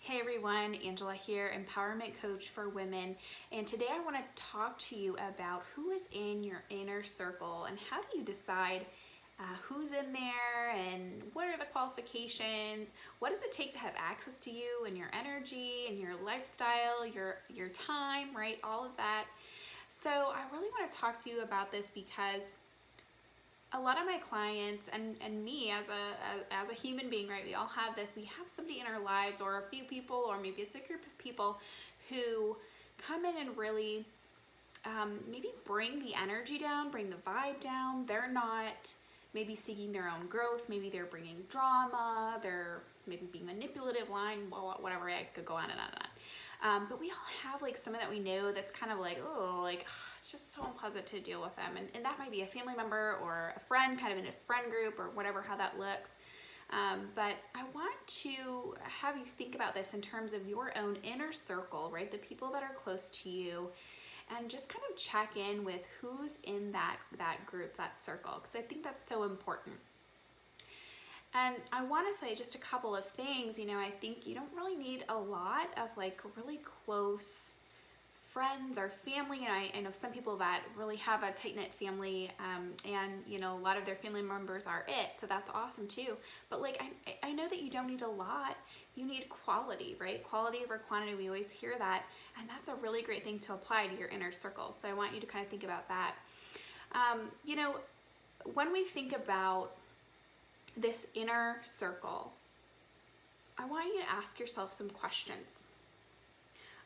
Hey everyone, Angela here, empowerment coach for women. And today I want to talk to you about who is in your inner circle and how do you decide who's in there and what are the qualifications? What does it take to have access to you and your energy and your lifestyle, your time, right? All of that. So I really want to talk to you about this because a lot of my clients and me as a human being, right? We all have this. We have somebody in our lives, or a few people, or maybe it's a group of people who come in and really maybe bring the energy down, bring the vibe down. They're not maybe seeking their own growth. Maybe they're bringing drama. They're maybe being manipulative, lying, whatever. I could go on and on and on. But we all have like someone that we know that's kind of like, oh, like it's just so unpleasant to deal with them. And that might be a family member or a friend, kind of in a friend group or whatever, how that looks. But I want to have you think about this in terms of your own inner circle, right? The people that are close to you, and just kind of check in with who's in that group, that circle, because I think that's so important. And I want to say just a couple of things. I think you don't really need a lot of like really close friends or family. I know some people that really have a tight-knit family, and a lot of their family members are it, so that's awesome too. But like I know that you don't need a lot. You need quality, right? Quality over quantity. We always hear that, and that's a really great thing to apply to your inner circle. So I want you to kind of think about that. When we think about this inner circle, I want you to ask yourself some questions.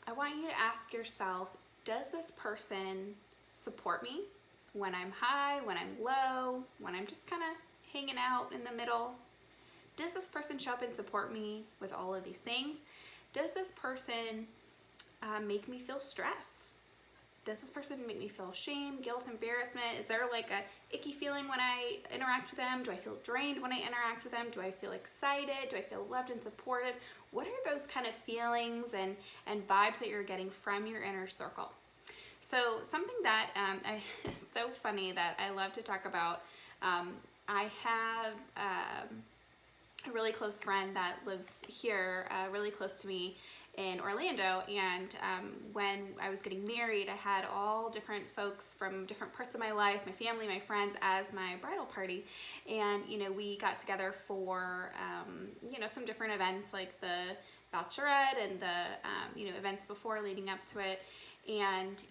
I want you to ask yourself, does this person support me when I'm high, when I'm low, when I'm just kind of hanging out in the middle? Does this person show up and support me with all of these things? Does this person make me feel stress? Does this person make me feel shame, guilt, embarrassment? Is there like a icky feeling when I interact with them? Do I feel drained when I interact with them? Do I feel excited? Do I feel loved and supported? What are those kind of feelings and vibes that you're getting from your inner circle? So something that it's so funny that I love to talk about. I have a really close friend that lives here, really close to me in Orlando, and when I was getting married, I had all different folks from different parts of my life, my family, my friends, as my bridal party. And we got together for some different events like the bachelorette and the events before leading up to it. And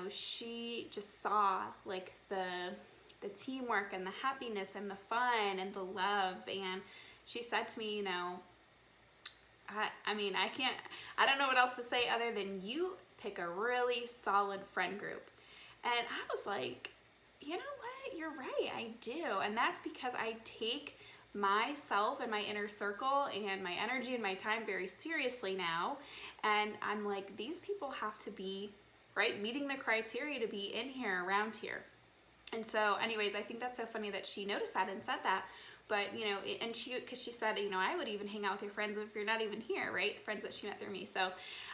she just saw like the teamwork and the happiness and the fun and the love, and she said to me, I don't know what else to say other than you pick a really solid friend group. And I was like, you know what? You're right, I do. And that's because I take myself and my inner circle and my energy and my time very seriously now. And I'm like, these people have to be, right, meeting the criteria to be in here, around here. And so anyways, I think that's so funny that she noticed that and said that. But, and because she said, I would even hang out with your friends if you're not even here, right? Friends that she met through me. So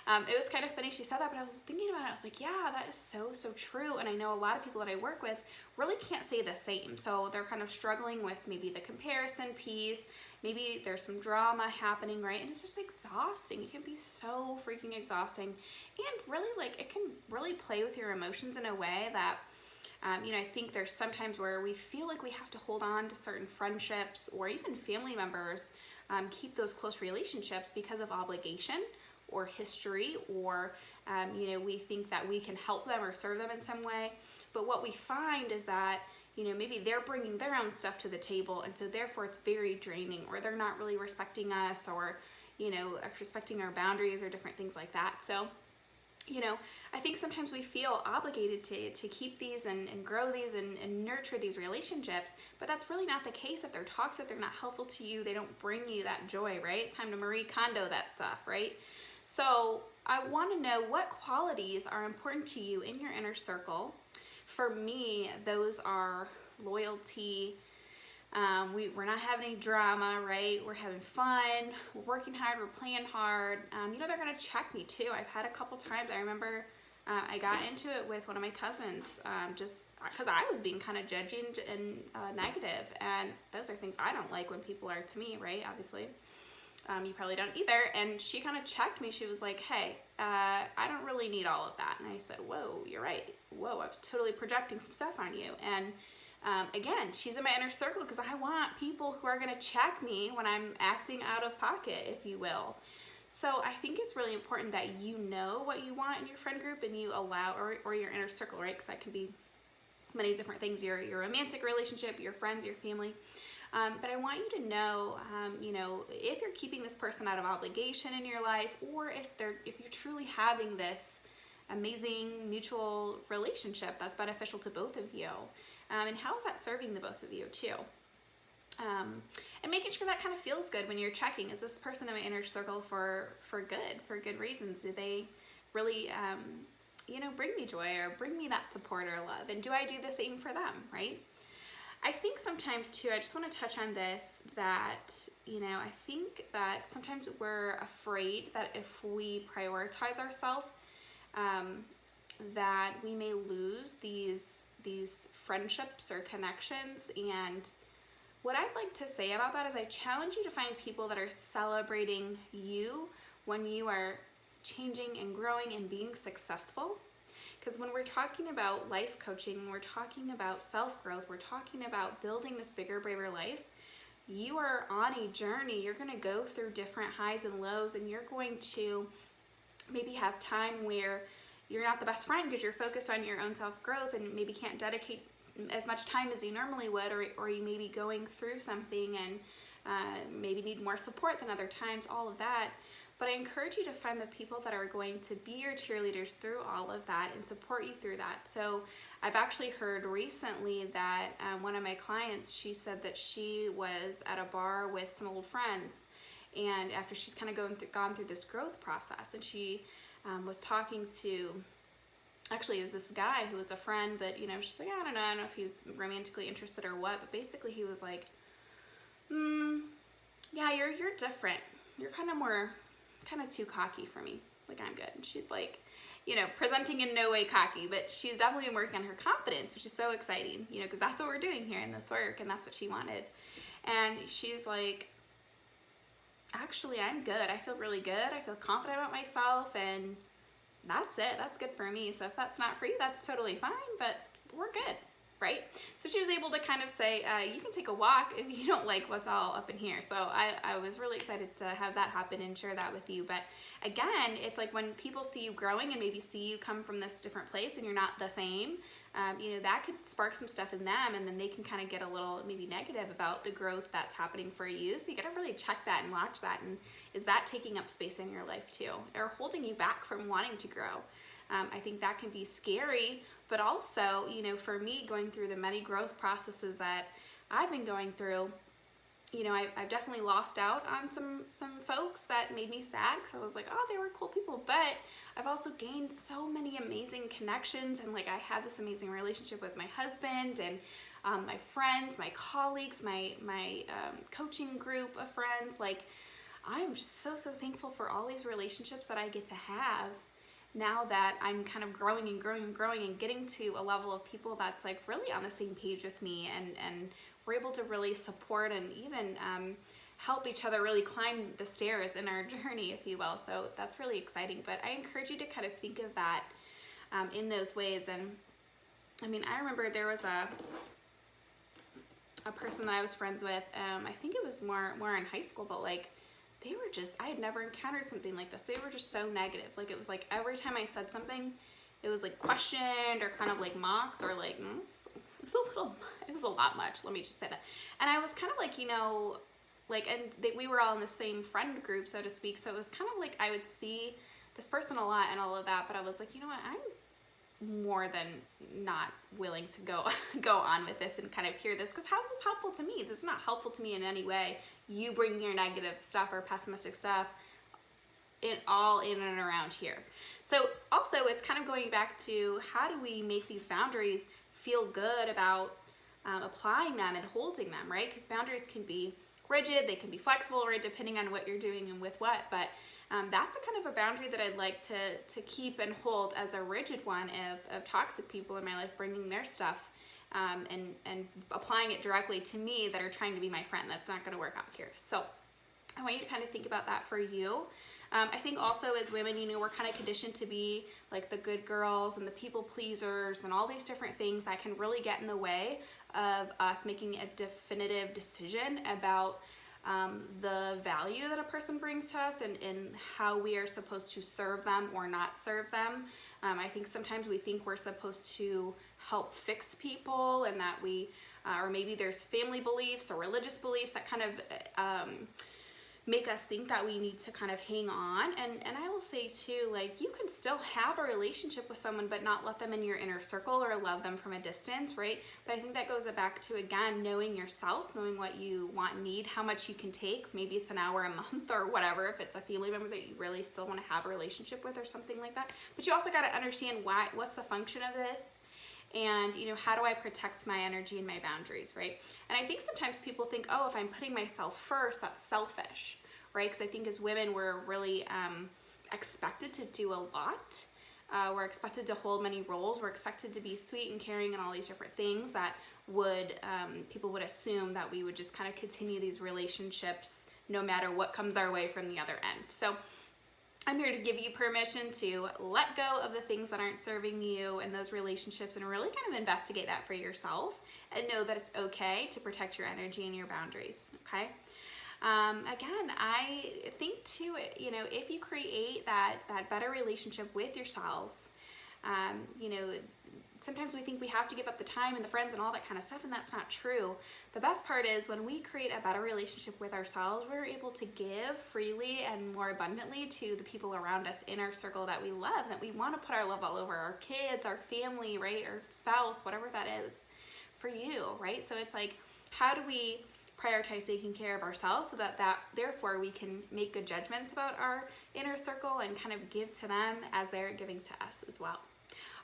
it was kind of funny she said that, but I was thinking about it. I was like, yeah, that is so, so true. And I know a lot of people that I work with really can't say the same. So they're kind of struggling with maybe the comparison piece. Maybe there's some drama happening, right? And it's just exhausting. It can be so freaking exhausting. And really, like, it can really play with your emotions in a way that I think there's sometimes where we feel like we have to hold on to certain friendships or even family members, keep those close relationships because of obligation or history, or we think that we can help them or serve them in some way. But what we find is that maybe they're bringing their own stuff to the table, and so therefore it's very draining, or they're not really respecting us, or respecting our boundaries or different things like that. So I think sometimes we feel obligated to keep these and grow these and nurture these relationships, but that's really not the case. If they're toxic, they're not helpful to you, they don't bring you that joy, right? It's time to Marie Kondo that stuff, right? So I want to know what qualities are important to you in your inner circle. For me, those are loyalty. We're not having any drama, right? We're having fun, we're working hard, we're playing hard. They're gonna check me too. I've had a couple times, I remember I got into it with one of my cousins, just because I was being kind of judging and negative, and those are things I don't like when people are to me, right? Obviously. You probably don't either. And she kind of checked me. She was like, hey, I don't really need all of that. And I said, whoa, you're right. Whoa, I was totally projecting some stuff on you. And again, she's in my inner circle because I want people who are going to check me when I'm acting out of pocket, if you will. So I think it's really important that you know what you want in your friend group and you allow, or your inner circle, right? Because that can be many different things, your romantic relationship, your friends, your family. But I want you to know, if you're keeping this person out of obligation in your life, or if you're truly having this amazing mutual relationship that's beneficial to both of you, and how is that serving the both of you too? And making sure that kind of feels good when you're checking. Is this person in my inner circle for good reasons? Do they really, bring me joy or bring me that support or love? And do I do the same for them, right? I think sometimes too, I just want to touch on this, that, I think that sometimes we're afraid that if we prioritize ourselves, that we may lose these friendships or connections. And what I'd like to say about that is I challenge you to find people that are celebrating you when you are changing and growing and being successful. Because when we're talking about life coaching, we're talking about self-growth, we're talking about building this bigger, braver life, you are on a journey. You're going to go through different highs and lows, and you're going to maybe have time where you're not the best friend because you're focused on your own self-growth and maybe can't dedicate as much time as you normally would, or you may be going through something and maybe need more support than other times, all of that. But I encourage you to find the people that are going to be your cheerleaders through all of that and support you through that. So I've actually heard recently that one of my clients, she said that she was at a bar with some old friends, and after she's kind of gone through this growth process, and she was talking to actually this guy who was a friend, but she's like, I don't know if he was romantically interested or what, but basically he was like, yeah, you're different. You're kind of too cocky for me. Like, I'm good. And she's like, presenting in no way cocky, but she's definitely been working on her confidence, which is so exciting, because that's what we're doing here in this work, and that's what she wanted. And she's like, actually, I'm good. I feel really good. I feel confident about myself, and that's it. That's good for me. So if that's not for you, that's totally fine, but we're good, right? So she was able to kind of say, you can take a walk if you don't like what's all up in here. So I was really excited to have that happen and share that with you. But again, it's like when people see you growing and maybe see you come from this different place and you're not the same, that could spark some stuff in them, and then they can kind of get a little maybe negative about the growth that's happening for you. So you got to really check that and watch that. And is that taking up space in your life too, or holding you back from wanting to grow? I think that can be scary, but also, for me, going through the many growth processes that I've been going through, I've definitely lost out on some folks that made me sad, because I was like, oh, they were cool people, but I've also gained so many amazing connections, and like I have this amazing relationship with my husband and my friends, my colleagues, my coaching group of friends. Like, I'm just so thankful for all these relationships that I get to have now that I'm kind of growing and getting to a level of people that's like really on the same page with me, and we're able to really support and even help each other really climb the stairs in our journey, if you will. So that's really exciting. But I encourage you to kind of think of that in those ways. And I mean, I remember there was a person that I was friends with, I think it was more in high school, but like, they were just, I had never encountered something like this. They were just so negative. Like, it was like every time I said something, it was like questioned or kind of like mocked, or like, it was a lot much. Let me just say that. And I was kind of like, we were all in the same friend group, so to speak. So it was kind of like I would see this person a lot and all of that, but I was like, you know what, I'm more than not willing to go on with this and kind of hear this, because how is this helpful to me? This is not helpful to me in any way. You bring your negative stuff or pessimistic stuff in and around here. So also, it's kind of going back to, how do we make these boundaries feel good about applying them and holding them, right? Because boundaries can be rigid, they can be flexible, right, depending on what you're doing and with what. But that's a kind of a boundary that I'd like to keep and hold as a rigid one of toxic people in my life bringing their stuff and applying it directly to me that are trying to be my friend. That's not going to work out here. So I want you to kind of think about that for you. I think also as women, you know, we're kind of conditioned to be like the good girls and the people pleasers and all these different things that can really get in the way of us making a definitive decision about the value that a person brings to us, and how we are supposed to serve them or not serve them. I think sometimes we think we're supposed to help fix people, and that we, or maybe there's family beliefs or religious beliefs that kind of make us think that we need to kind of hang on. And I will say too, like, you can still have a relationship with someone but not let them in your inner circle or love them from a distance, right? But I think that goes back to, again, knowing yourself, knowing what you want and need, how much you can take. Maybe it's an hour a month or whatever, if it's a family member that you really still want to have a relationship with or something like that. But you also got to understand what's the function of this. And, you know, how do I protect my energy and my boundaries, right? And I think sometimes people think, oh, if I'm putting myself first, that's selfish, right? Because I think as women, we're really expected to do a lot. We're expected to hold many roles. We're expected to be sweet and caring and all these different things that would, people would assume that we would just kind of continue these relationships no matter what comes our way from the other end. So I'm here to give you permission to let go of the things that aren't serving you in those relationships and really kind of investigate that for yourself and know that it's okay to protect your energy and your boundaries, okay? Again, I think too, you know, if you create that better relationship with yourself, you know, sometimes we think we have to give up the time and the friends and all that kind of stuff, and that's not true. The best part is when we create a better relationship with ourselves, we're able to give freely and more abundantly to the people around us in our circle that we love, that we want to put our love all over, our kids, our family, right, our spouse, whatever that is for you, right? So it's like, how do we prioritize taking care of ourselves so that therefore we can make good judgments about our inner circle and kind of give to them as they're giving to us as well.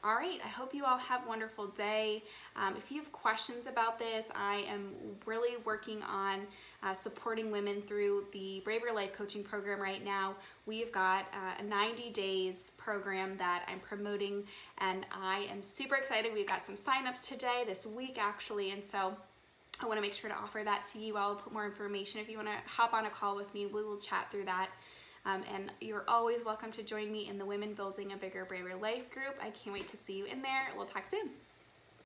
All right, I hope you all have a wonderful day. If you have questions about this, I am really working on supporting women through the Braver Life Coaching Program right now. We've got a 90 days program that I'm promoting, and I am super excited. We've got some signups today, this week actually, and so I want to make sure to offer that to you. I'll put more information. If you want to hop on a call with me, we will chat through that. And you're always welcome to join me in the Women Building a Bigger, Braver Life group. I can't wait to see you in there. We'll talk soon.